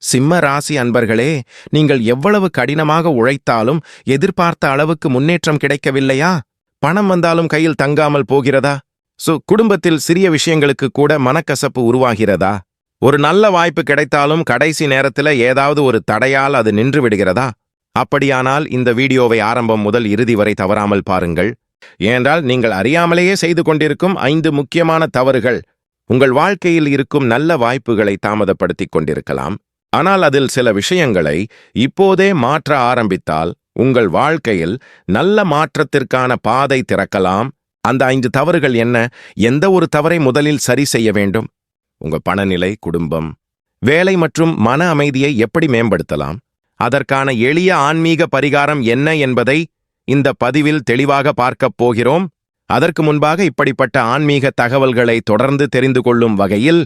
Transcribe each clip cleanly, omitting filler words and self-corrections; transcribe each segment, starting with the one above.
சிம்ம ராசி அன்பர்களே, நீங்கள் எவ்வளவு கடினமாக உழைத்தாலும் எதிர்பார்த்த அளவுக்கு முன்னேற்றம் கிடைக்கவில்லையா? பணம் வந்தாலும் கையில் தங்காமல் போகிறதா? குடும்பத்தில் சிறிய விஷயங்களுக்கு கூட மனக்கசப்பு உருவாகிறதா? ஒரு நல்ல வாய்ப்பு கிடைத்தாலும் கடைசி நேரத்தில் ஏதாவது ஒரு தடையால் அது நின்று விடுகிறதா? அப்படியானால் இந்த வீடியோவை ஆரம்பம் முதல் இறுதி வரை தவறாமல் பாருங்கள். ஏனென்றால் நீங்கள் அறியாமலேயே செய்து கொண்டிருக்கும் 5 முக்கியமான தவறுகள் உங்கள் வாழ்க்கையில் இருக்கும் நல்ல வாய்ப்புகளை தாமதப்படுத்திக் கொண்டிருக்கலாம். ஆனால் அதில் சில விஷயங்களை இப்போதே மாற்ற ஆரம்பித்தால் உங்கள் வாழ்க்கையில் நல்ல மாற்றத்திற்கான பாதை திறக்கலாம். அந்த 5 தவறுகள் என்ன? எந்த ஒரு தவறை முதலில் சரி செய்ய வேண்டும்? உங்க பணநிலை, குடும்பம், வேலை மற்றும் மன அமைதியை எப்படி மேம்படுத்தலாம்? அதற்கான எளிய ஆன்மீக பரிகாரம் என்ன என்பதை இந்த பதிவில் தெளிவாக பார்க்கப் போகிறோம். அதற்கு முன்பாக இப்படிப்பட்ட ஆன்மீக தகவல்களை தொடர்ந்து தெரிந்து கொள்ளும் வகையில்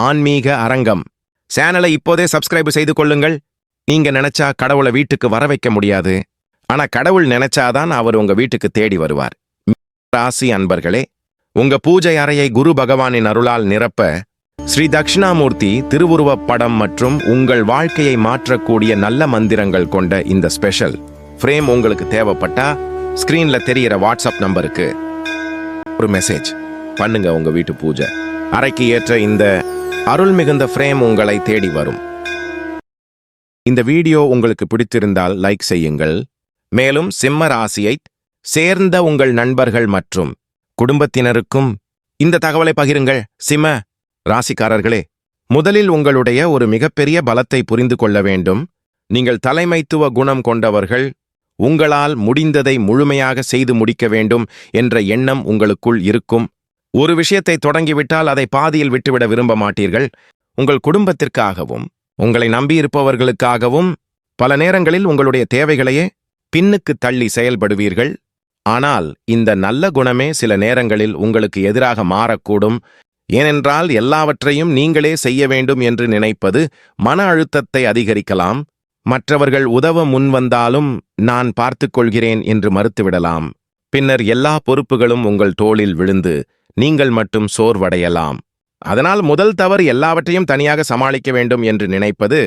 ஆன்மீக அரங்கம் சேனலை இப்போதே சப்ஸ்கிரைப் செய்து கொள்ளுங்கள். நீங்க நினைச்சா கடவுளை வீட்டுக்கு வர வைக்க முடியாது, ஆனா கடவுள் நினைச்சாதான் அவர் உங்க வீட்டுக்கு தேடி வருவார். ராசி அன்பர்களே, உங்க பூஜை அறையை குரு பகவானின் அருளால் நிரப்ப ஸ்ரீ தட்சிணாமூர்த்தி திருவுருவப் படம் மற்றும் உங்கள் வாழ்க்கையை மாற்றக்கூடிய நல்ல மந்திரங்கள் கொண்ட இந்த ஸ்பெஷல் ஃப்ரேம் உங்களுக்கு தேவைப்பட்டா ஸ்கிரீன்ல தெரிகிற வாட்ஸ்அப் நம்பருக்கு ஒரு மெசேஜ் பண்ணுங்க. உங்க வீட்டு பூஜை அறைக்கு ஏற்ற இந்த அருள் மிகுந்த ஃப்ரேம் உங்களை தேடி வரும். இந்த வீடியோ உங்களுக்கு பிடித்திருந்தால் லைக் செய்யுங்கள். மேலும் சிம்ம ராசியை சேர்ந்த உங்கள் நண்பர்கள் மற்றும் குடும்பத்தினருக்கும் இந்த தகவலை பகிருங்கள். சிம்ம ராசிக்காரர்களே, முதலில் உங்களுடைய ஒரு மிகப்பெரிய பலத்தை புரிந்து கொள்ள வேண்டும். நீங்கள் தலைமைத்துவ குணம் கொண்டவர்கள். உங்களால் முடிந்ததை முழுமையாக செய்து முடிக்க வேண்டும் என்ற எண்ணம் உங்களுக்குள் இருக்கும். ஒரு விஷயத்தை தொடங்கிவிட்டால் அதை பாதியில் விட்டுவிட விரும்ப மாட்டீர்கள். உங்கள் குடும்பத்திற்காகவும் உங்களை நம்பியிருப்பவர்களுக்காகவும் பல நேரங்களில் உங்களுடைய தேவைகளையே பின்னுக்கு தள்ளி செயல்படுவீர்கள். ஆனால் இந்த நல்ல குணமே சில நேரங்களில் உங்களுக்கு எதிராக மாறக்கூடும். ஏனென்றால் எல்லாவற்றையும் நீங்களே செய்ய வேண்டும் என்று நினைப்பது மன அழுத்தத்தை அதிகரிக்கலாம். மற்றவர்கள் உதவ முன்வந்தாலும் நான் பார்த்துக் கொள்கிறேன் என்று மறுத்துவிடலாம். பின்னர் எல்லா பொறுப்புகளும் உங்கள் தோளில் விழுந்து நீங்கள் மட்டும் சோர்வடையலாம். அதனால் முதல் தவறு எல்லாவற்றையும் தனியாக சமாளிக்க வேண்டும் என்று நினைப்பது.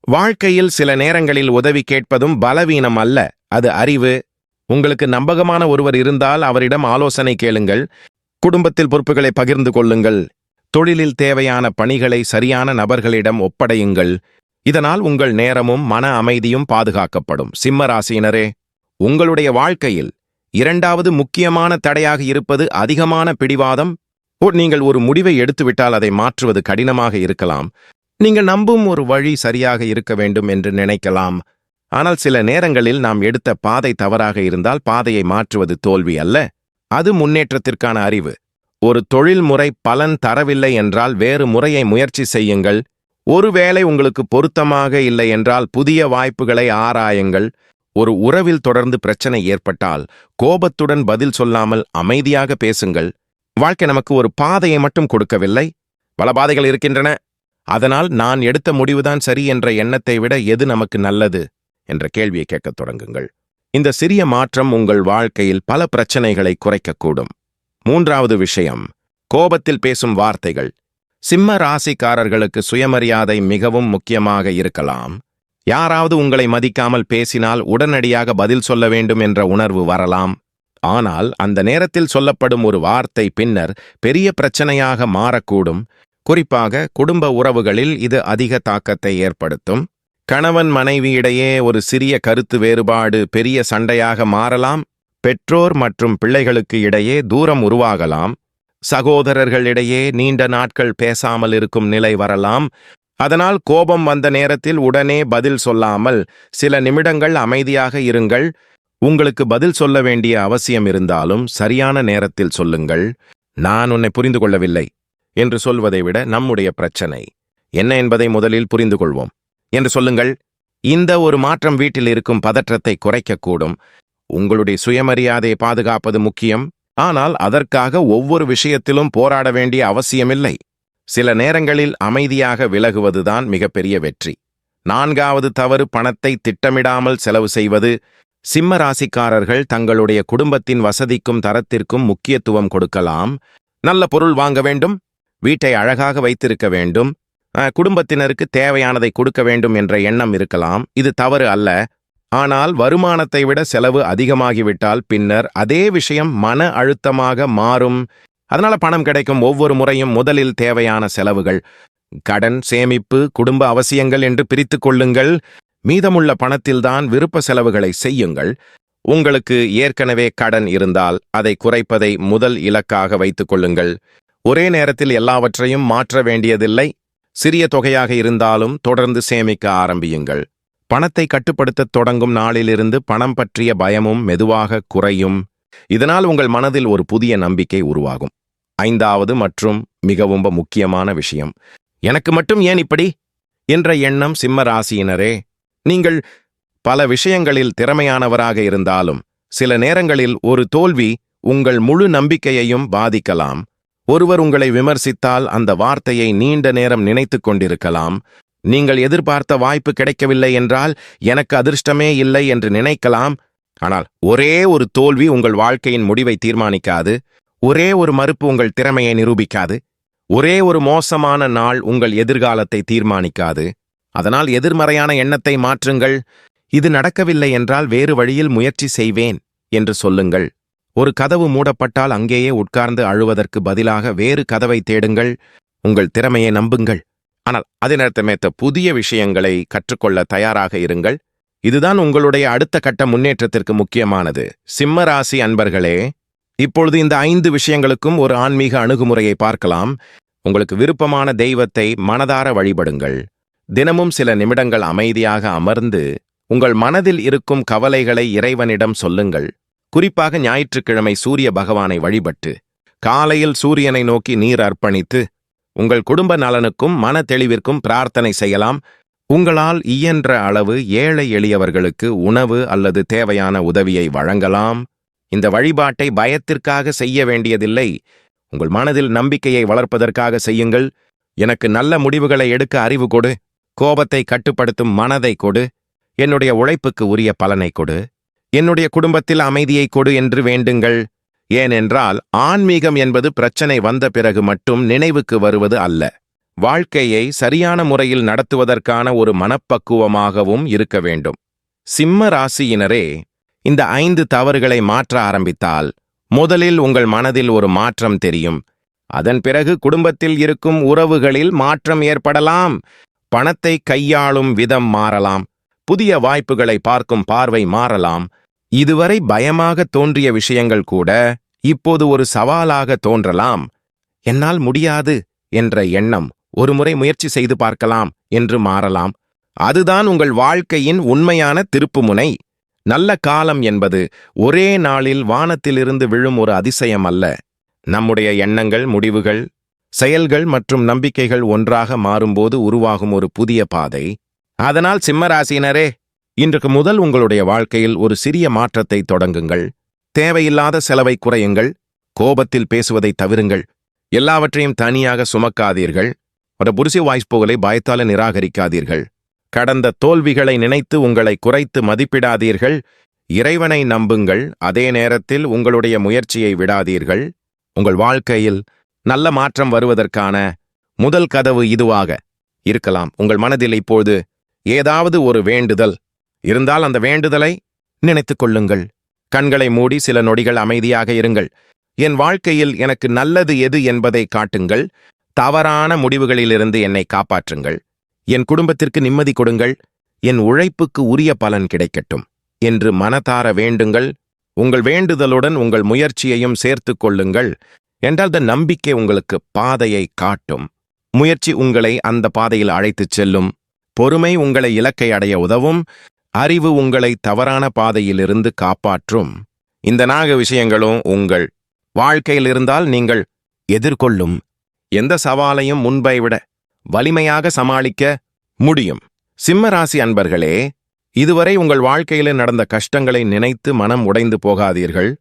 வாழ்க்கையில் சில நேரங்களில் உதவி கேட்பதும் பலவீனம் அல்ல, அது அறிவு. உங்களுக்கு நம்பகமான ஒருவர் இருந்தால் அவரிடம் ஆலோசனை கேளுங்கள். குடும்பத்தில் பொறுப்புகளை பகிர்ந்து கொள்ளுங்கள். தொழிலில் தேவையான பணிகளை சரியான நபர்களிடம் ஒப்படையுங்கள். இதனால் உங்கள் நேரமும் மன அமைதியும் பாதுகாக்கப்படும். சிம்ம ராசியினரே, உங்களுடைய வாழ்க்கையில் 2வது முக்கியமான தடையாக இருப்பது அதிகமான பிடிவாதம். நீங்கள் ஒரு முடிவை எடுத்துவிட்டால் அதை மாற்றுவது கடினமாக இருக்கலாம். நீங்கள் நம்பும் ஒரு வழி சரியாக இருக்க வேண்டும் என்று நினைக்கலாம். ஆனால் சில நேரங்களில் நாம் எடுத்த பாதை தவறாக இருந்தால் பாதையை மாற்றுவது தோல்வி அல்ல, அது முன்னேற்றத்திற்கான அறிவு. ஒரு தொழில்முறை பலன் தரவில்லை என்றால் வேறு முறையை முயற்சி செய்யுங்கள். ஒருவேளை உங்களுக்கு பொருத்தமாக இல்லை என்றால் புதிய வாய்ப்புகளை ஆராயுங்கள். ஒரு உறவில் தொடர்ந்து பிரச்சனை ஏற்பட்டால் கோபத்துடன் பதில் சொல்லாமல் அமைதியாக பேசுங்கள். வாழ்க்கை நமக்கு ஒரு பாதையை மட்டும் கொடுக்கவில்லை, பல பாதைகள் இருக்கின்றன. அதனால் நான் எடுத்த முடிவுதான் சரி என்ற எண்ணத்தை விட எது நமக்கு நல்லது என்ற கேள்வியை கேட்கத் தொடங்குங்கள். இந்த சிறிய மாற்றம் உங்கள் வாழ்க்கையில் பல பிரச்சனைகளை குறைக்கக்கூடும். 3வது விஷயம், கோபத்தில் பேசும் வார்த்தைகள். சிம்ம ராசிக்காரர்களுக்கு சுயமரியாதை மிகவும் முக்கியமாக இருக்கலாம். யாராவது உங்களை மதிக்காமல் பேசினால் உடனடியாக பதில் சொல்ல வேண்டும் என்ற உணர்வு வரலாம். ஆனால் அந்த நேரத்தில் சொல்லப்படும் ஒரு வார்த்தை பின்னர் பெரிய பிரச்சனையாக மாறக்கூடும். குறிப்பாக குடும்ப உறவுகளில் இது அதிக தாக்கத்தை ஏற்படுத்தும். கணவன் மனைவியிடையே ஒரு சிறிய கருத்து வேறுபாடு பெரிய சண்டையாக மாறலாம். பெற்றோர் மற்றும் பிள்ளைகளுக்கு இடையே தூரம் உருவாகலாம். சகோதரர்களிடையே நீண்ட நாட்கள் பேசாமல் இருக்கும் நிலை வரலாம். அதனால் கோபம் வந்த நேரத்தில் உடனே பதில் சொல்லாமல் சில நிமிடங்கள் அமைதியாக இருங்கள். உங்களுக்கு பதில் சொல்ல வேண்டிய அவசியம் இருந்தாலும் சரியான நேரத்தில் சொல்லுங்கள். நான் உன்னை புரிந்து கொள்ளவில்லை என்று சொல்வதை விட நம்முடைய பிரச்சனை என்ன என்பதை முதலில் புரிந்து கொள்வோம் என்று சொல்லுங்கள். இந்த ஒரு மாற்றம் வீட்டில் இருக்கும் பதற்றத்தை குறைக்கக்கூடும். உங்களுடைய சுயமரியாதையை பாதுகாப்பது முக்கியம், ஆனால் அதற்காக ஒவ்வொரு விஷயத்திலும் போராட வேண்டிய அவசியமில்லை. சில நேரங்களில் அமைதியாக விலகுவதுதான் மிகப்பெரிய வெற்றி. 4வது தவறு, பணத்தை திட்டமிடாமல் செலவு செய்வது. சிம்ம ராசிக்காரர்கள் தங்களுடைய குடும்பத்தின் வசதிக்கும் தரத்திற்கும் முக்கியத்துவம் கொடுக்கலாம். நல்ல பொருள் வாங்க வேண்டும், வீட்டை அழகாக வைத்திருக்க வேண்டும், குடும்பத்தினருக்கு தேவையானதை கொடுக்க வேண்டும் என்ற எண்ணம் இருக்கலாம். இது தவறு அல்ல. ஆனால் வருமானத்தை விட செலவு அதிகமாகிவிட்டால் பின்னர் அதே விஷயம் மன அழுத்தமாக மாறும். அதனால பணம் கிடைக்கும் ஒவ்வொரு முறையும் முதலில் தேவையான செலவுகள், கடன், சேமிப்பு, குடும்ப அவசியங்கள் என்று பிரித்துக் கொள்ளுங்கள். மீதமுள்ள பணத்தில்தான் விருப்ப செலவுகளை செய்யுங்கள். உங்களுக்கு ஏற்கனவே கடன் இருந்தால் அதை குறைப்பதை முதல் இலக்காக வைத்துக் கொள்ளுங்கள். ஒரே நேரத்தில் எல்லாவற்றையும் மாற்ற வேண்டியதில்லை. சிறிய தொகையாக இருந்தாலும் தொடர்ந்து சேமிக்க ஆரம்பியுங்கள். பணத்தை கட்டுப்படுத்தத் தொடங்கும் நாளிலிருந்து பணம் பற்றிய பயமும் மெதுவாக குறையும். இதனால் உங்கள் மனதில் ஒரு புதிய நம்பிக்கை உருவாகும். 5வது மற்றும் மிகவும் முக்கியமான விஷயம், எனக்கு மட்டும் ஏன் இப்படி என்ற எண்ணம். சிம்ம ராசியினரே, நீங்கள் பல விஷயங்களில் திறமையானவராக இருந்தாலும் சில நேரங்களில் ஒரு தோல்வி உங்கள் முழு நம்பிக்கையையும் பாதிக்கலாம். ஒருவர் உங்களை விமர்சித்தால் அந்த வார்த்தையை நீண்ட நேரம் நினைத்துக் கொண்டிருக்கலாம். நீங்கள் எதிர்பார்த்த வாய்ப்பு கிடைக்கவில்லை என்றால் எனக்கு அதிர்ஷ்டமே இல்லை என்று நினைக்கலாம். ஆனால் ஒரே ஒரு தோல்வி உங்கள் வாழ்க்கையின் முடிவை தீர்மானிக்காது. ஒரே ஒரு மறுப்பு உங்கள் திறமையை நிரூபிக்காது. ஒரே ஒரு மோசமான நாள் உங்கள் எதிர்காலத்தை தீர்மானிக்காது. அதனால் எதிர்மறையான எண்ணத்தை மாற்றுங்கள். இது நடக்கவில்லை என்றால் வேறு வழியில் முயற்சி செய்வேன் என்று சொல்லுங்கள். ஒரு கதவு மூடப்பட்டால் அங்கேயே உட்கார்ந்து அழுவதற்கு பதிலாக வேறு கதவை தேடுங்கள். உங்கள் திறமையை நம்புங்கள். ஆனால் அதே நேரத்தமேத்த புதிய விஷயங்களை கற்றுக்கொள்ள தயாராக இருங்கள். இதுதான் உங்களுடைய அடுத்த கட்ட முன்னேற்றத்திற்கு முக்கியமானது. சிம்ம ராசி அன்பர்களே, இப்பொழுது இந்த 5 விஷயங்களுக்கும் ஒரு ஆன்மீக அணுகுமுறையை பார்க்கலாம். உங்களுக்கு விருப்பமான தெய்வத்தை மனதார வழிபடுங்கள். தினமும் சில நிமிடங்கள் அமைதியாக அமர்ந்து உங்கள் மனதில் இருக்கும் கவலைகளை இறைவனிடம் சொல்லுங்கள். குறிப்பாக ஞாயிற்றுக்கிழமை சூரிய பகவானை வழிபட்டு காலையில் சூரியனை நோக்கி நீர் அர்ப்பணித்து உங்கள் குடும்ப நலனுக்கும் மன தெளிவிற்கும் பிரார்த்தனை செய்யலாம். உங்களால் இயன்ற அளவு ஏழை எளியவர்களுக்கு உணவு அல்லது தேவையான உதவியை வழங்கலாம். இந்த வழிபாட்டை பயத்திற்காக செய்ய வேண்டியதில்லை. உங்கள் மனதில் நம்பிக்கையை வளர்ப்பதற்காக செய்யுங்கள். எனக்கு நல்ல முடிவுகளை எடுக்க அறிவு கொடு, கோபத்தை கட்டுப்படுத்தும் மனதை கொடு, என்னுடைய உழைப்புக்கு உரிய பலனை கொடு, என்னுடைய குடும்பத்தில் அமைதியை கொடு என்று வேண்டுங்கள். ஏனென்றால் ஆன்மீகம் என்பது பிரச்சனை வந்த பிறகு மட்டும் நினைவுக்கு வருவது அல்ல. வாழ்க்கையை சரியான முறையில் நடத்துவதற்கான ஒரு மனப்பக்குவமாகவும் இருக்க வேண்டும். சிம்ம ராசியினரே, இந்த 5 தவறுகளை மாற்ற ஆரம்பித்தால் முதலில் உங்கள் மனதில் ஒரு மாற்றம் தெரியும். அதன் பிறகு குடும்பத்தில் இருக்கும் உறவுகளில் மாற்றம் ஏற்படலாம். பணத்தை கையாளும் விதம் மாறலாம். புதிய வாய்ப்புகளை பார்க்கும் பார்வை மாறலாம். இதுவரை பயமாக தோன்றிய விஷயங்கள் கூட இப்போது ஒரு சவாலாக தோன்றலாம். என்னால் முடியாது என்ற எண்ணம் ஒருமுறை முயற்சி செய்து பார்க்கலாம் என்று மாறலாம். அதுதான் உங்கள் வாழ்க்கையின் உண்மையான திருப்புமுனை. நல்ல காலம் என்பது ஒரே நாளில் வானத்திலிருந்து விழும் ஒரு அதிசயம் அல்ல. நம்முடைய எண்ணங்கள், முடிவுகள், செயல்கள் மற்றும் நம்பிக்கைகள் ஒன்றாக மாறும்போது உருவாகும் ஒரு புதிய பாதை. அதனால் சிம்மராசினரே, இன்றைக்கு முதல் உங்களுடைய வாழ்க்கையில் ஒரு சிறிய மாற்றத்தை தொடங்குங்கள். தேவையில்லாத செலவை குறையுங்கள். கோபத்தில் பேசுவதை தவிருங்கள். எல்லாவற்றையும் தனியாக சுமக்காதீர்கள். ஒரு புரிசி வாய்ப்புகளை பயத்தால நிராகரிக்காதீர்கள். கடந்த தோல்விகளை நினைத்து உங்களை குறைத்து மதிப்பிடாதீர்கள். இறைவனை நம்புங்கள். அதே நேரத்தில் உங்களுடைய முயற்சியை விடாதீர்கள். உங்கள் வாழ்க்கையில் நல்ல மாற்றம் வருவதற்கான முதல் கதவு இதுவாக இருக்கலாம். உங்கள் மனதில் இப்போது ஏதாவது ஒரு வேண்டுதல் இருந்தால் அந்த வேண்டுதலை நினைத்துக் கொள்ளுங்கள். கண்களை மூடி சில நொடிகள் அமைதியாக இருங்கள். என் வாழ்க்கையில் எனக்கு நல்லது எது என்பதை காட்டுங்கள். தவறான முடிவுகளிலிருந்து என்னை காப்பாற்றுங்கள். என் குடும்பத்திற்கு நிம்மதி கொடுங்கள். என் உழைப்புக்கு உரிய பலன் கிடைக்கட்டும் என்று மனதார வேண்டுங்கள். உங்கள் வேண்டுதலுடன் உங்கள் முயற்சியையும் சேர்த்துக் கொள்ளுங்கள். என்றால் இந்த நம்பிக்கை உங்களுக்கு பாதையை காட்டும். முயற்சி உங்களை அந்த பாதையில் அழைத்துச் செல்லும். பொறுமை உங்களை இலக்கை அடைய உதவும். அறிவு உங்களை தவறான பாதையிலிருந்து காப்பாற்றும். இந்த 4 விஷயங்களும் உங்கள் வாழ்க்கையில் இருந்தால் நீங்கள் எதிர்கொள்ளும் எந்த சவாலையும் முன்பை விட வலிமையாக சமாளிக்க முடியும். சிம்மராசி அன்பர்களே, இதுவரை உங்கள் வாழ்க்கையில் நடந்த கஷ்டங்களை நினைத்து மனம் உடைந்து போகாதீர்கள்.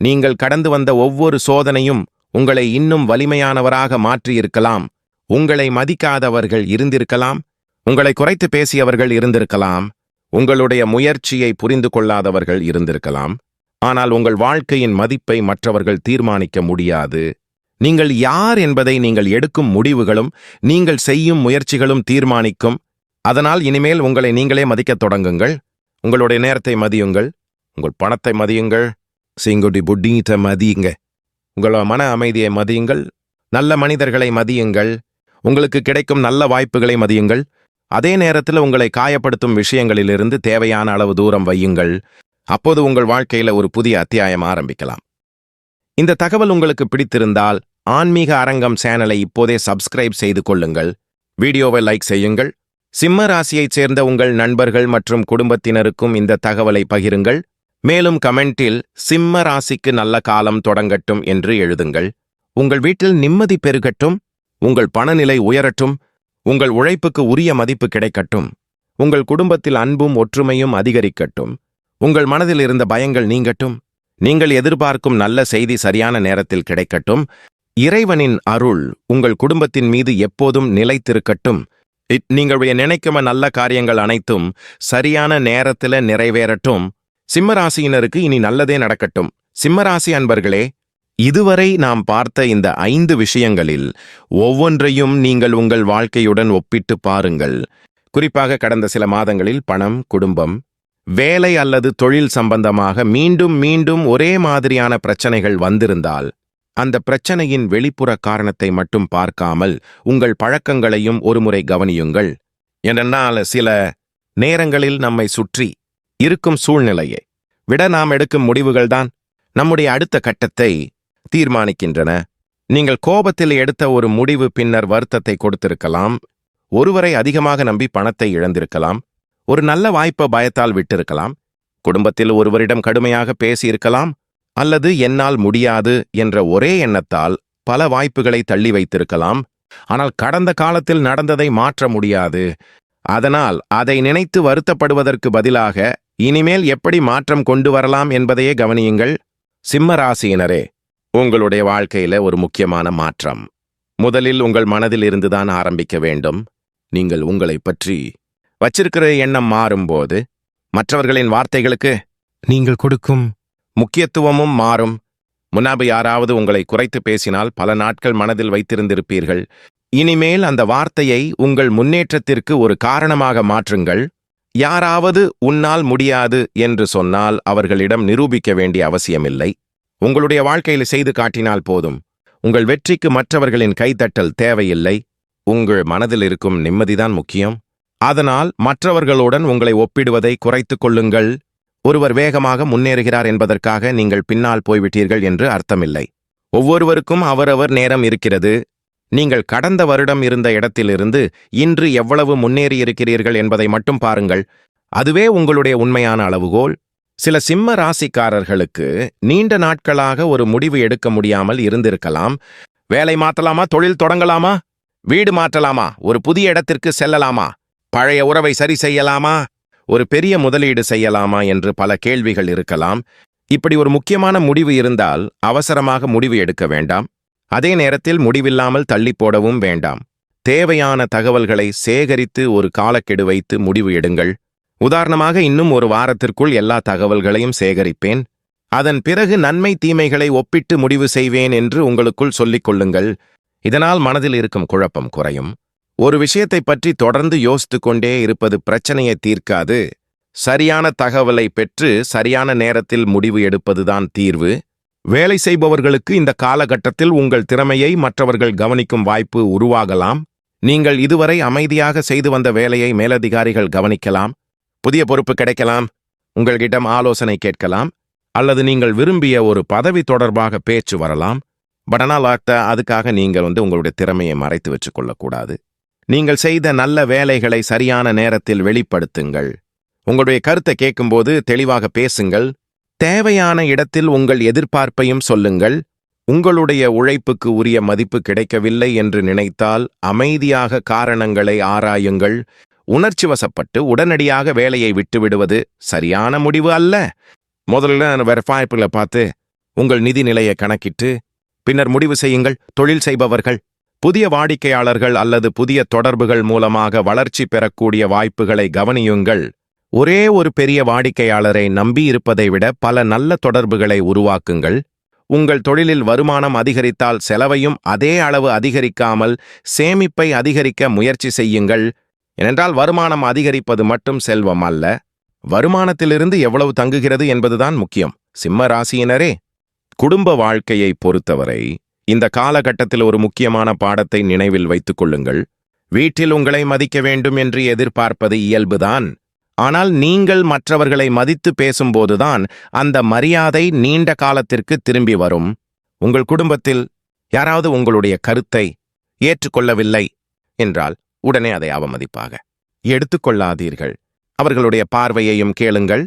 நீங்கள் கடந்து வந்த ஒவ்வொரு சோதனையும் உங்களை இன்னும் வலிமையானவராக மாற்றியிருக்கலாம். உங்களை மதிக்காதவர்கள் இருந்திருக்கலாம். உங்களை குறைத்து பேசியவர்கள் இருந்திருக்கலாம். உங்களுடைய முயற்சியை புரிந்து கொள்ளாதவர்கள் இருந்திருக்கலாம். ஆனால் உங்கள் வாழ்க்கையின் மதிப்பை மற்றவர்கள் தீர்மானிக்க முடியாது. நீங்கள் யார் என்பதை நீங்கள் எடுக்கும் முடிவுகளும் நீங்கள் செய்யும் முயற்சிகளும் தீர்மானிக்கும். அதனால் இனிமேல் உங்களை நீங்களே மதிக்கத் தொடங்குங்கள். உங்களுடைய நேரத்தை மதியுங்கள், உங்கள் பணத்தை மதியுங்கள், சிங்குடி புட்டீட்ட மதியுங்க, உங்கள் மன அமைதியை மதியுங்கள், நல்ல மனிதர்களை மதியுங்கள், உங்களுக்கு கிடைக்கும் நல்ல வாய்ப்புகளை மதியுங்கள். அதே நேரத்தில் உங்களை காயப்படுத்தும் விஷயங்களிலிருந்து தேவையான அளவு தூரம் வையுங்கள். அப்போது உங்கள் வாழ்க்கையில ஒரு புதிய அத்தியாயம் ஆரம்பிக்கலாம். இந்த தகவல் உங்களுக்கு பிடித்திருந்தால் ஆன்மீக அரங்கம் சேனலை இப்போதே சப்ஸ்கிரைப் செய்து கொள்ளுங்கள். வீடியோவை லைக் செய்யுங்கள். சிம்ம ராசியைச் சேர்ந்த உங்கள் நண்பர்கள் மற்றும் குடும்பத்தினருக்கும் இந்த தகவலை பகிருங்கள். மேலும் கமெண்டில் சிம்ம ராசிக்கு நல்ல காலம் தொடங்கட்டும் என்று எழுதுங்கள். உங்கள் வீட்டில் நிம்மதி பெருகட்டும், உங்கள் பணநிலை உயரட்டும், உங்கள் உழைப்புக்கு உரிய மதிப்பு கிடைக்கட்டும், உங்கள் குடும்பத்தில் அன்பும் ஒற்றுமையும் அதிகரிக்கட்டும், உங்கள் மனதில் இருந்த பயங்கள் நீங்கட்டும், நீங்கள் எதிர்பார்க்கும் நல்ல செய்தி சரியான நேரத்தில் கிடைக்கட்டும், இறைவனின் அருள் உங்கள் குடும்பத்தின் மீது எப்போதும் நிலைத்திருக்கட்டும், நீங்களுடைய நினைக்கும் நல்ல காரியங்கள் அனைத்தும் சரியான நேரத்தில் நிறைவேறட்டும். சிம்மராசியினருக்கு இனி நல்லதே நடக்கட்டும். சிம்மராசி அன்பர்களே, இதுவரை நாம் பார்த்த இந்த 5 விஷயங்களில் ஒவ்வொன்றையும் நீங்கள் உங்கள் வாழ்க்கையுடன் ஒப்பிட்டு பாருங்கள். குறிப்பாக கடந்த சில மாதங்களில் பணம், குடும்பம், வேலை அல்லது தொழில் சம்பந்தமாக மீண்டும் மீண்டும் ஒரே மாதிரியான பிரச்சனைகள் வந்திருந்தால், அந்த பிரச்சனையின் வெளிப்புற காரணத்தை மட்டும் பார்க்காமல் உங்கள் பழக்கங்களையும் ஒருமுறை கவனியுங்கள். ஏனென்றால் சில நேரங்களில் நம்மை சுற்றி இருக்கும் சூழ்நிலையை விட நாம் எடுக்கும் முடிவுகள்தான் நம்முடைய அடுத்த கட்டத்தை தீர்மானிக்கின்றன. நீங்கள் கோபத்தில் எடுத்த ஒரு முடிவு பின்னர் வருத்தத்தை கொடுத்திருக்கலாம், ஒருவரை அதிகமாக நம்பி பணத்தை இழந்திருக்கலாம், ஒரு நல்ல வாய்ப்பை பயத்தால் விட்டிருக்கலாம், குடும்பத்தில் ஒருவரிடம் கடுமையாக பேசியிருக்கலாம், அல்லது என்னால் முடியாது என்ற ஒரே எண்ணத்தால் பல வாய்ப்புகளை தள்ளி வைத்திருக்கலாம். ஆனால் கடந்த காலத்தில் நடந்ததை மாற்ற முடியாது. அதனால் அதை நினைத்து வருத்தப்படுவதற்கு பதிலாக இனிமேல் எப்படி மாற்றம் கொண்டு வரலாம் என்பதையே கவனியுங்கள். சிம்ம ராசியினரே, உங்களுடைய வாழ்க்கையில ஒரு முக்கியமான மாற்றம் முதலில் உங்கள் மனதில் இருந்துதான் ஆரம்பிக்க வேண்டும். நீங்கள் உங்களை பற்றி வச்சிருக்கிற எண்ணம் மாறும்போது மற்றவர்களின் வார்த்தைகளுக்கு நீங்கள் கொடுக்கும் முக்கியத்துவமும் மாறும். முன்னாபு யாராவது உங்களை குறைத்து பேசினால் பல நாட்கள் மனதில் வைத்திருந்திருப்பீர்கள். இனிமேல் அந்த வார்த்தையை உங்கள் முன்னேற்றத்திற்கு ஒரு காரணமாக மாற்றுங்கள். யாராவது உன்னால் முடியாது என்று சொன்னால் அவர்களிடம் நிரூபிக்க வேண்டிய அவசியமில்லை. உங்களுடைய வாழ்க்கையில் செய்து காட்டினால் போதும். உங்கள் வெற்றிக்கு மற்றவர்களின் கைதட்டல் தேவையில்லை. உங்கள் மனதில் இருக்கும் நிம்மதிதான் முக்கியம். அதனால் மற்றவர்களுடன் உங்களை ஒப்பிடுவதை குறைத்துக் கொள்ளுங்கள். ஒருவர் வேகமாக முன்னேறுகிறார் என்பதற்காக நீங்கள் பின்னால் போய்விட்டீர்கள் என்று அர்த்தமில்லை. ஒவ்வொருவருக்கும் அவரவர் நேரம் இருக்கிறது. நீங்கள் கடந்த வருடம் இருந்த இடத்திலிருந்து இன்று எவ்வளவு முன்னேறியிருக்கிறீர்கள் என்பதை மட்டும் பாருங்கள். அதுவே உங்களுடைய உண்மையான அளவுகோல். சில சிம்ம ராசிக்காரர்களுக்கு நீண்ட நாட்களாக ஒரு முடிவு எடுக்க முடியாமல் இருந்திருக்கலாம். வேலை மாற்றலாமா, தொழில் தொடங்கலாமா, வீடு மாற்றலாமா, ஒரு புதிய இடத்திற்கு செல்லலாமா, பழைய உறவை சரி செய்யலாமா, ஒரு பெரிய முதலீடு செய்யலாமா என்று பல கேள்விகள் இருக்கலாம். இப்படி ஒரு முக்கியமான முடிவு இருந்தால் அவசரமாக முடிவு எடுக்க வேண்டாம். அதே நேரத்தில் முடிவில்லாமல் தள்ளி போடவும் வேண்டாம். தேவையான தகவல்களை சேகரித்து ஒரு காலக்கெடு வைத்து முடிவு எடுங்கள். உதாரணமாக, இன்னும் ஒரு வாரத்திற்குள் எல்லா தகவல்களையும் சேகரிப்பேன், அதன் பிறகு நன்மை தீமைகளை ஒப்பிட்டு முடிவு செய்வேன் என்று உங்களுக்குள் சொல்லிக் கொள்ளுங்கள். இதனால் மனதில் இருக்கும் குழப்பம் குறையும். ஒரு விஷயத்தை பற்றி தொடர்ந்து யோசித்து கொண்டே இருப்பது பிரச்சனையை தீர்க்காது. சரியான தகவலை பெற்று சரியான நேரத்தில் முடிவு எடுப்பதுதான் தீர்வு. வேலை செய்பவர்களுக்கு இந்த காலகட்டத்தில் உங்கள் திறமையை மற்றவர்கள் கவனிக்கும் வாய்ப்பு உருவாகலாம். நீங்கள் இதுவரை அமைதியாக செய்து வந்த வேலையை மேலதிகாரிகள் கவனிக்கலாம். புதிய பொறுப்பு கிடைக்கலாம், உங்களிடம் ஆலோசனை கேட்கலாம், அல்லது நீங்கள் விரும்பிய ஒரு பதவி தொடர்பாக பேச்சு வரலாம். பட் ஆனால் அதுக்காக நீங்கள் உங்களுடைய திறமையை மறைத்து வச்சு கொள்ளக்கூடாது. நீங்கள் செய்த நல்ல வேலைகளை சரியான நேரத்தில் வெளிப்படுத்துங்கள். உங்களுடைய கருத்தை கேட்கும்போது தெளிவாக பேசுங்கள். தேவையான இடத்தில் உங்கள் எதிர்பார்ப்பையும் சொல்லுங்கள். உங்களுடைய உழைப்புக்கு உரிய மதிப்பு கிடைக்கவில்லை என்று நினைத்தால் அமைதியாக காரணங்களை ஆராயுங்கள். உணர்ச்சி வசப்பட்டு உடனடியாக வேலையை விட்டுவிடுவது சரியான முடிவு அல்ல. முதல்ல வேற வாய்ப்புகளை பார்த்து உங்கள் நிதி நிலையை கணக்கிட்டு பின்னர் முடிவு செய்யுங்கள். தொழில் செய்பவர்கள் புதிய வாடிக்கையாளர்கள் அல்லது புதிய தொடர்புகள் மூலமாக வளர்ச்சி பெறக்கூடிய வாய்ப்புகளை கவனியுங்கள். ஒரே ஒரு பெரிய வாடிக்கையாளரை நம்பி இருப்பதை விட பல நல்ல தொடர்புகளை உருவாக்குங்கள். உங்கள் தொழிலில் வருமானம் அதிகரித்தால் செலவையும் அதே அளவு அதிகரிக்காமல் சேமிப்பை அதிகரிக்க முயற்சி செய்யுங்கள். ஏனென்றால் வருமானம் அதிகரிப்பது மட்டும் செல்வம் அல்ல, வருமானத்திலிருந்து எவ்வளவு தங்குகிறது என்பதுதான் முக்கியம். சிம்ம ராசியினரே, குடும்ப வாழ்க்கையை பொறுத்தவரை இந்த காலகட்டத்தில் ஒரு முக்கியமான பாடத்தை நினைவில் வைத்துக் கொள்ளுங்கள். வீட்டில் உங்களை மதிக்க வேண்டும் என்று எதிர்பார்ப்பது இயல்புதான். ஆனால் நீங்கள் மற்றவர்களை மதித்து பேசும்போதுதான் அந்த மரியாதை நீண்ட காலத்திற்கு திரும்பி வரும். உங்கள் குடும்பத்தில் யாராவது உங்களுடைய கருத்தை ஏற்றுக்கொள்ளவில்லை என்றால் உடனே அதை அவமதிப்பாக எடுத்துக்கொள்ளாதீர்கள். அவர்களுடைய பார்வையையும் கேளுங்கள்.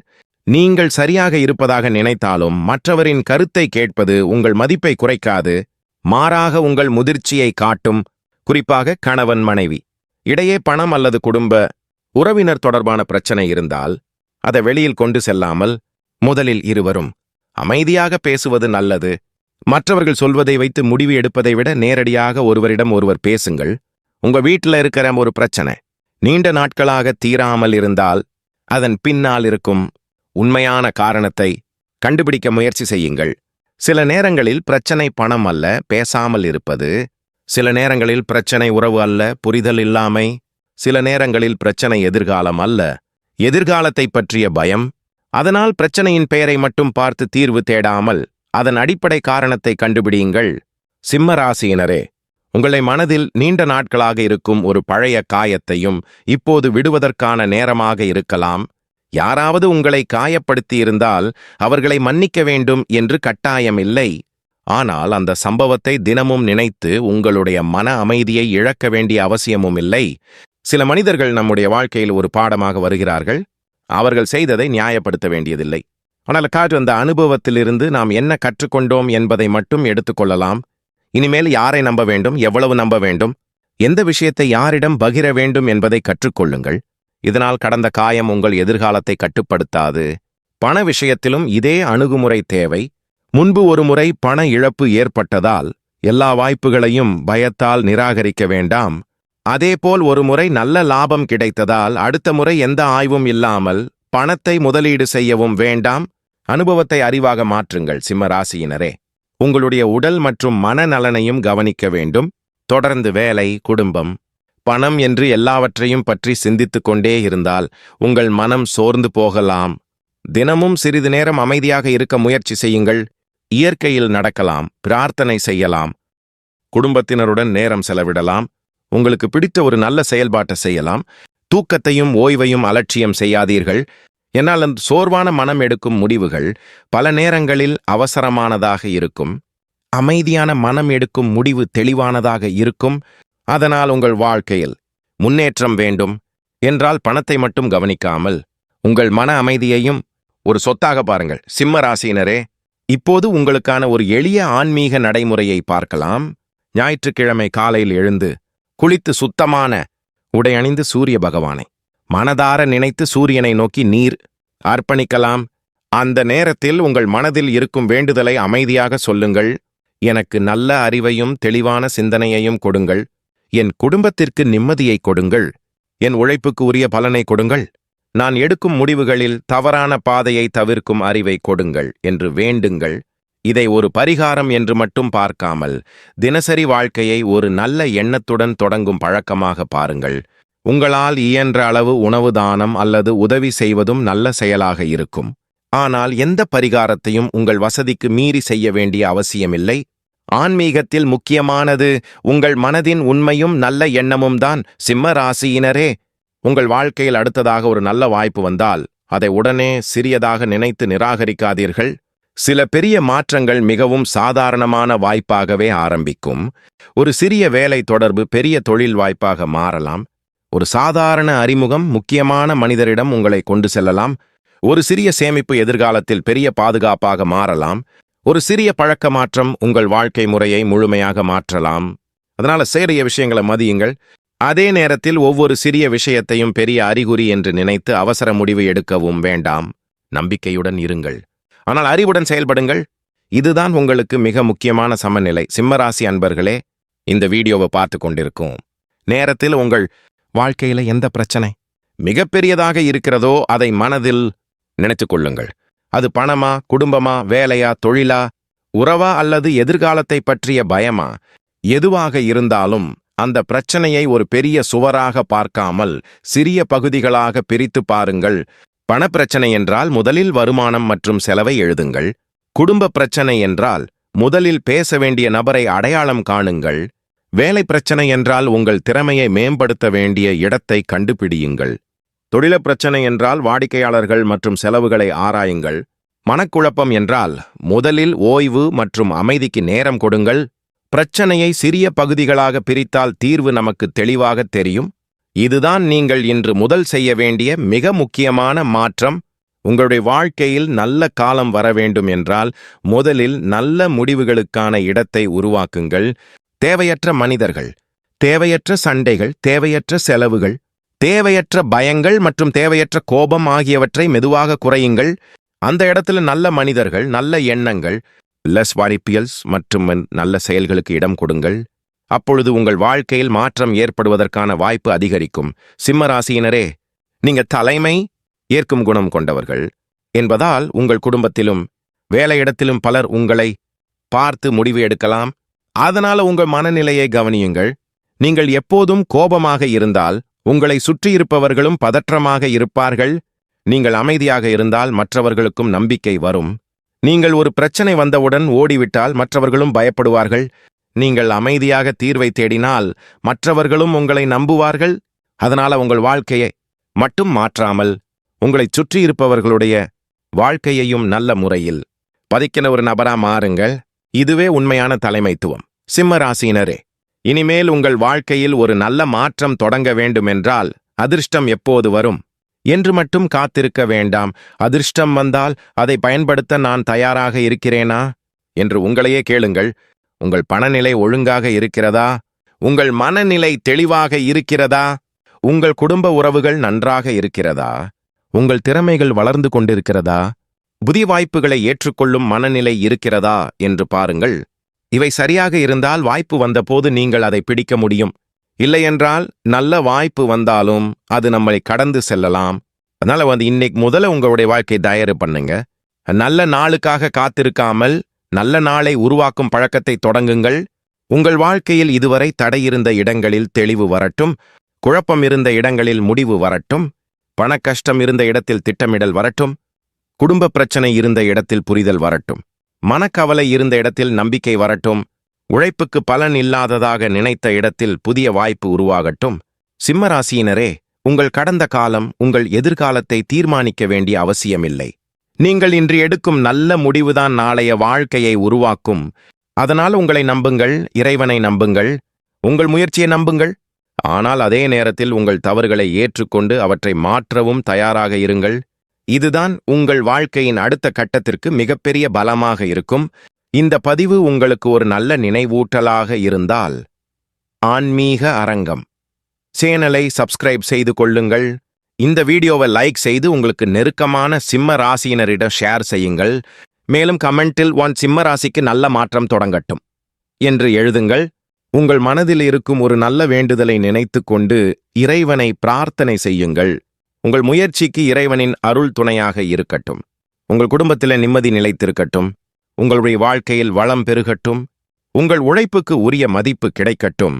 நீங்கள் சரியாக இருப்பதாக நினைத்தாலும் மற்றவரின் கருத்தை கேட்பது உங்கள் மதிப்பை குறைக்காது, மாறாக உங்கள் முதிர்ச்சியை காட்டும். குறிப்பாக கணவன் மனைவி இடையே பணம் அல்லது குடும்ப உறவினர் தொடர்பான பிரச்சனை இருந்தால் அதை வெளியில் கொண்டு செல்லாமல் முதலில் இருவரும் அமைதியாக பேசுவது நல்லது. மற்றவர்கள் சொல்வதை வைத்து முடிவு எடுப்பதை விட நேரடியாக ஒருவரிடம் ஒருவர் பேசுங்கள். உங்க வீட்டில் இருக்கிற ஒரு பிரச்சனை நீண்ட நாட்களாக தீராமல் இருந்தால் அதன் பின்னால் இருக்கும் உண்மையான காரணத்தை கண்டுபிடிக்க முயற்சி செய்யுங்கள். சில நேரங்களில் பிரச்சனை பணம் அல்ல, பேசாமல் இருப்பது. சில நேரங்களில் பிரச்சனை உறவு அல்ல, புரிதல் இல்லாமை. சில நேரங்களில் பிரச்சனை எதிர்காலம் அல்ல, எதிர்காலத்தை பற்றிய பயம். அதனால் பிரச்சனையின் பெயரை மட்டும் பார்த்து தீர்வு தேடாமல் அதன் அடிப்படை காரணத்தை கண்டுபிடியுங்கள். சிம்ம ராசியினரே, உங்களை மனதில் நீண்ட நாட்களாக இருக்கும் ஒரு பழைய காயத்தையும் இப்போது விடுவதற்கான நேரமாக இருக்கலாம். யாராவது உங்களை காயப்படுத்தியிருந்தால் அவர்களை மன்னிக்க வேண்டும் என்று கட்டாயமில்லை. ஆனால் அந்த சம்பவத்தை தினமும் நினைத்து உங்களுடைய மன அமைதியை இழக்க வேண்டிய அவசியமும் இல்லை. சில மனிதர்கள் நம்முடைய வாழ்க்கையில் ஒரு பாடமாக வருகிறார்கள். அவர்கள் செய்ததை நியாயப்படுத்த வேண்டியதில்லை. ஆனால் அந்த அனுபவத்திலிருந்து நாம் என்ன கற்றுக்கொண்டோம் என்பதை மட்டும் எடுத்துக்கொள்ளலாம். இனிமேல் யாரை நம்ப வேண்டும், எவ்வளவு நம்ப வேண்டும், எந்த விஷயத்தை யாரிடம் பகிர வேண்டும் என்பதை கற்றுக்கொள்ளுங்கள். இதனால் கடந்த காயம் உங்கள் எதிர்காலத்தை கட்டுப்படுத்தாது. பண விஷயத்திலும் இதே அணுகுமுறை தேவை. முன்பு ஒரு முறை பண இழப்பு ஏற்பட்டதால் எல்லா வாய்ப்புகளையும் பயத்தால் நிராகரிக்க வேண்டாம். அதேபோல் ஒரு முறை நல்ல லாபம் கிடைத்ததால் அடுத்த முறை எந்த ஆய்வும் இல்லாமல் பணத்தை முதலீடு செய்யவும் வேண்டாம். அனுபவத்தை அறிவாக மாற்றுங்கள். சிம்ம ராசியினரே, உங்களுடைய உடல் மற்றும் மனநலனையும் கவனிக்க வேண்டும். தொடர்ந்து வேலை, குடும்பம், பணம் என்று எல்லாவற்றையும் பற்றி சிந்தித்துக் கொண்டே இருந்தால் உங்கள் மனம் சோர்ந்து போகலாம். தினமும் சிறிது நேரம் அமைதியாக இருக்க முயற்சி செய்யுங்கள். இயற்கையில் நடக்கலாம், பிரார்த்தனை செய்யலாம், குடும்பத்தினருடன் நேரம் செலவிடலாம், உங்களுக்கு பிடித்த ஒரு நல்ல செயல்பாட்டை செய்யலாம். தூக்கத்தையும் ஓய்வையும் அலட்சியம் செய்யாதீர்கள். என்னால் அந்த சோர்வான மனம் எடுக்கும் முடிவுகள் பல நேரங்களில் அவசரமானதாக இருக்கும். அமைதியான மனம் எடுக்கும் முடிவு தெளிவானதாக இருக்கும். அதனால் உங்கள் வாழ்க்கையில் முன்னேற்றம் வேண்டும் என்றால் பணத்தை மட்டும் கவனிக்காமல் உங்கள் மன அமைதியையும் ஒரு சொத்தாக பாருங்கள். சிம்ம ராசியினரே, இப்போது உங்களுக்கான ஒரு எளிய ஆன்மீக நடைமுறையை பார்க்கலாம். ஞாயிற்றுக்கிழமை காலையில் எழுந்து குளித்து சுத்தமான உடை அணிந்து சூரிய பகவானை மனதார நினைத்து சூரியனை நோக்கி நீர் அர்ப்பணிக்கலாம். அந்த நேரத்தில் உங்கள் மனதில் இருக்கும் வேண்டுதலை அமைதியாக சொல்லுங்கள். எனக்கு நல்ல அறிவையும் தெளிவான சிந்தனையையும் கொடுங்கள். என் குடும்பத்திற்கு நிம்மதியை கொடுங்கள். என் உழைப்புக்கு உரிய பலனை கொடுங்கள். நான் எடுக்கும் முடிவுகளில் தவறான பாதையை தவிர்க்கும் அறிவை கொடுங்கள் என்று வேண்டுங்கள். இதை ஒரு பரிகாரம் என்று மட்டும் பார்க்காமல் தினசரி வாழ்க்கையை ஒரு நல்ல எண்ணத்துடன் தொடங்கும் பழக்கமாக பாருங்கள். உங்களால் இயன்ற அளவு உணவு தானம் அல்லது உதவி செய்வதும் நல்ல செயலாக இருக்கும். ஆனால் எந்த பரிகாரத்தையும் உங்கள் வசதிக்கு மீறி செய்ய வேண்டிய அவசியமில்லை. ஆன்மீகத்தில் முக்கியமானது உங்கள் மனதின் உண்மையும் நல்ல எண்ணமும் தான். சிம்ம ராசியினரே, உங்கள் வாழ்க்கையில் அடுத்ததாக ஒரு நல்ல வாய்ப்பு வந்தால் அதை உடனே சிறியதாக நினைத்து நிராகரிக்காதீர்கள். சில பெரிய மாற்றங்கள் மிகவும் சாதாரணமான வாய்ப்பாகவே ஆரம்பிக்கும். ஒரு சிறிய வேலை தொடர்பு பெரிய தொழில் வாய்ப்பாக மாறலாம். ஒரு சாதாரண அறிமுகம் முக்கியமான மனிதரிடம் உங்களை கொண்டு செல்லலாம். ஒரு சிறிய சேமிப்பு எதிர்காலத்தில் பெரிய பாதுகாப்பாக மாறலாம். ஒரு சிறிய பழக்க மாற்றம் உங்கள் வாழ்க்கை முறையை முழுமையாக மாற்றலாம். அதனால சிறிய விஷயங்களை மதியுங்கள். அதே நேரத்தில் ஒவ்வொரு சிறிய விஷயத்தையும் பெரிய அறிகுறி என்று நினைத்து அவசர முடிவு எடுக்கவும் வேண்டாம். நம்பிக்கையுடன் இருங்கள், ஆனால் அறிவுடன் செயல்படுங்கள். இதுதான் உங்களுக்கு மிக முக்கியமான சமநிலை. சிம்மராசி அன்பர்களே, இந்த வீடியோவை பார்த்து கொண்டிருக்கும் நேரத்தில் உங்கள் வாழ்க்கையில எந்த பிரச்சனை மிகப்பெரியதாக இருக்கிறதோ அதை மனதில் நினைத்துக் கொள்ளுங்கள். அது பணமா, குடும்பமா, வேலையா, தொழிலா, உறவா அல்லது எதிர்காலத்தை பற்றிய பயமா? எதுவாக இருந்தாலும் அந்த பிரச்சனையை ஒரு பெரிய சுவராக பார்க்காமல் சிறிய பகுதிகளாக பிரித்து பாருங்கள். பணப்பிரச்சனை என்றால் முதலில் வருமானம் மற்றும் செலவை எழுதுங்கள். குடும்ப பிரச்சனை என்றால் முதலில் பேச வேண்டிய நபரை அடையாளம் காணுங்கள். வேலை பிரச்சனை என்றால் உங்கள் திறமையை மேம்படுத்த வேண்டிய இடத்தை கண்டுபிடியுங்கள். தொழில பிரச்சனை என்றால் வாடிக்கையாளர்கள் மற்றும் செலவுகளை ஆராயுங்கள். மனக்குழப்பம் என்றால் முதலில் ஓய்வு மற்றும் அமைதிக்கு நேரம் கொடுங்கள். பிரச்சனையை சிறிய பகுதிகளாக பிரித்தால் தீர்வு நமக்கு தெளிவாக தெரியும். இதுதான் நீங்கள் இன்று முதல் செய்ய வேண்டிய மிக முக்கியமான மாற்றம். உங்களுடைய வாழ்க்கையில் நல்ல காலம் வர வேண்டும் என்றால் முதலில் நல்ல முடிவுகளுக்கான இடத்தை உருவாக்குங்கள். தேவையற்ற மனிதர்கள், தேவையற்ற சண்டைகள், தேவையற்ற செலவுகள், தேவையற்ற பயங்கள் மற்றும் தேவையற்ற கோபம் ஆகியவற்றை மெதுவாக குறையுங்கள். அந்த இடத்துல நல்ல மனிதர்கள், நல்ல எண்ணங்கள், லெஸ் வாரிப்பியல்ஸ் மற்றும் நல்ல செயல்களுக்கு இடம் கொடுங்கள். அப்பொழுது உங்கள் வாழ்க்கையில் மாற்றம் ஏற்படுவதற்கான வாய்ப்பு அதிகரிக்கும். சிம்ம ராசியினரே, நீங்க தலைமை ஏற்கும் குணம் கொண்டவர்கள் என்பதால் உங்கள் குடும்பத்திலும் வேலையிடத்திலும் பலர் உங்களை பார்த்து முடிவு எடுக்கலாம். அதனால உங்கள் மனநிலையை கவனியுங்கள். நீங்கள் எப்போதும் கோபமாக இருந்தால் உங்களை சுற்றியிருப்பவர்களும் பதற்றமாக இருப்பார்கள். நீங்கள் அமைதியாக இருந்தால் மற்றவர்களுக்கும் நம்பிக்கை வரும். நீங்கள் ஒரு பிரச்சனை வந்தவுடன் ஓடிவிட்டால் மற்றவர்களும் பயப்படுவார்கள். நீங்கள் அமைதியாக தீர்வை தேடினால் மற்றவர்களும் உங்களை நம்புவார்கள். அதனால உங்கள் வாழ்க்கையை மட்டும் மாற்றாமல் உங்களைச் சுற்றியிருப்பவர்களுடைய வாழ்க்கையையும் நல்ல முறையில் பதிக்கிற ஒரு நபரா மாறுங்கள். இதுவே உண்மையான தலைமைத்துவம். சிம்ம ராசியினரே, இனிமேல் உங்கள் வாழ்க்கையில் ஒரு நல்ல மாற்றம் தொடங்க வேண்டுமென்றால் அதிர்ஷ்டம் எப்போது வரும் என்று மட்டும் காத்திருக்க வேண்டாம். அதிர்ஷ்டம் வந்தால் அதை பயன்படுத்த நான் தயாராக இருக்கிறேனா என்று உங்களையே கேளுங்கள். உங்கள் பணநிலை ஒழுங்காக இருக்கிறதா? உங்கள் மனநிலை தெளிவாக இருக்கிறதா? உங்கள் குடும்ப உறவுகள் நன்றாக இருக்கிறதா? உங்கள் திறமைகள் வளர்ந்து கொண்டிருக்கிறதா? புதிய வாய்ப்புகளை ஏற்றுக்கொள்ளும் மனநிலை இருக்கிறதா என்று பாருங்கள். இவை சரியாக இருந்தால் வாய்ப்பு வந்தபோது நீங்கள் அதை பிடிக்க முடியும். இல்லையென்றால் நல்ல வாய்ப்பு வந்தாலும் அது நம்மை கடந்து செல்லலாம். அதனால இன்னைக்கு முதல்ல உங்களுடைய வாழ்க்கை தயார் பண்ணுங்க. நல்ல நாளுக்காக காத்திருக்காமல் நல்ல நாளை உருவாக்கும் பழக்கத்தை தொடங்குங்கள். உங்கள் வாழ்க்கையில் இதுவரை தடையிருந்த இடங்களில் தெளிவு வரட்டும். குழப்பம் இருந்த இடங்களில் முடிவு வரட்டும். பணக்கஷ்டம் இருந்த இடத்தில் திட்டமிடல் வரட்டும். குடும்ப பிரச்சனை இருந்த இடத்தில் புரிதல் வரட்டும். மனக்கவலை இருந்த இடத்தில் நம்பிக்கை வரட்டும். உழைப்புக்கு பலன் இல்லாததாக நினைத்த இடத்தில் புதிய வாய்ப்பு உருவாகட்டும். சிம்மராசியினரே, உங்கள் கடந்த காலம் உங்கள் எதிர்காலத்தை தீர்மானிக்க வேண்டிய அவசியமில்லை. நீங்கள் இன்று எடுக்கும் நல்ல முடிவுதான் நாளைய வாழ்க்கையை உருவாக்கும். அதனால் உங்களை நம்புங்கள், இறைவனை நம்புங்கள், உங்கள் முயற்சியை நம்புங்கள். ஆனால் அதே நேரத்தில் உங்கள் தவறுகளை ஏற்றுக்கொண்டு அவற்றை மாற்றவும் தயாராக இருங்கள். இதுதான் உங்கள் வாழ்க்கையின் அடுத்த கட்டத்திற்கு மிகப்பெரிய பலமாக இருக்கும். இந்த பதிவு உங்களுக்கு ஒரு நல்ல நினைவூட்டலாக இருந்தால் ஆன்மீக அரங்கம் சேனலை சப்ஸ்கிரைப் செய்து கொள்ளுங்கள். இந்த வீடியோவை லைக் செய்து உங்களுக்கு நெருக்கமான சிம்ம ராசியினரிடம் ஷேர் செய்யுங்கள். மேலும் கமெண்டில் சிம்ம ராசிக்கு நல்ல மாற்றம் தொடங்கட்டும் என்று எழுதுங்கள். உங்கள் மனதில் இருக்கும் ஒரு நல்ல வேண்டுதலை நினைத்து கொண்டு இறைவனை பிரார்த்தனை செய்யுங்கள். உங்கள் முயற்சிக்கு இறைவனின் அருள் துணையாக இருக்கட்டும். உங்கள் குடும்பத்தில் நிம்மதி நிலைத்திருக்கட்டும். உங்களுடைய வாழ்க்கையில் வளம் பெருகட்டும். உங்கள் உழைப்புக்கு உரிய மதிப்பு கிடைக்கட்டும்.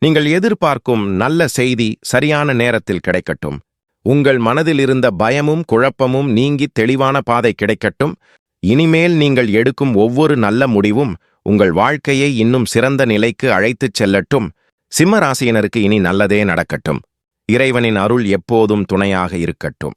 நீங்கள் எதிர்பார்க்கும் நல்ல செய்தி சரியான நேரத்தில் கிடைக்கட்டும். உங்கள் மனதில் இருந்த பயமும் குழப்பமும் நீங்கி தெளிவான பாதை கிடைக்கட்டும். இனிமேல் நீங்கள் எடுக்கும் ஒவ்வொரு நல்ல முடிவும் உங்கள் வாழ்க்கையை இன்னும் சிறந்த நிலைக்கு அழைத்துச் செல்லட்டும். சிம்ம ராசியினருக்கு இனி நல்லதே நடக்கட்டும். இறைவனின் அருள் எப்போதும் துணையாக இருக்கட்டும்.